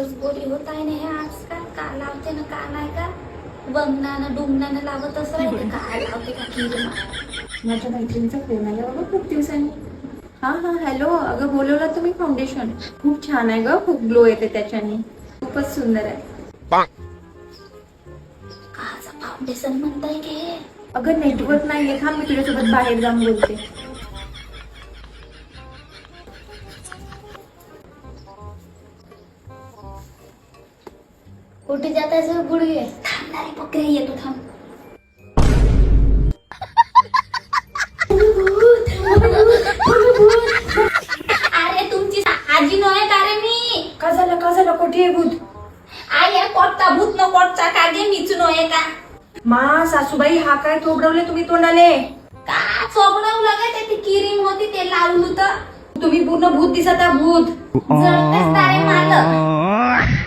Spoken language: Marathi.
खूपच बोली होत आहे ना हे आजकाल. का लावते ना का नाही का बंगणानं डुंगणानं लावत असं राहते. काय लावते का किरमा. माझ्या मैत्रिणीचा फोन आला बाबा खूप दिवसांनी. हा हा हॅलो, अगं बोलवलं तुम्ही फाउंडेशन खूप छान आहे ग, खूप ग्लो येते त्याच्याने, खूपच सुंदर आहे. काचा फाउंडेशन म्हणताय की अगं नेटवर्क नाहीये, थांब मी तुझ्यासोबत बाहेर जाऊन बोलते. कुठे जातायचं गुडघे थांबणारी पक्के येतो थांब. अरे तुमची आजी नव्हे का रे मी. का झालं कोठी आहे भूत? आई कोटता भूत न कोटचा कागे मीच नव्हे का. मा सासूबाई हा काय थोबडवले तुम्ही तोंडाले? का चोबडवलं लागे ते किरीम होती ते लावलं तर तुम्ही पूर्ण भूत दिसत आहे, भूत. जळतेच तारे मारलं.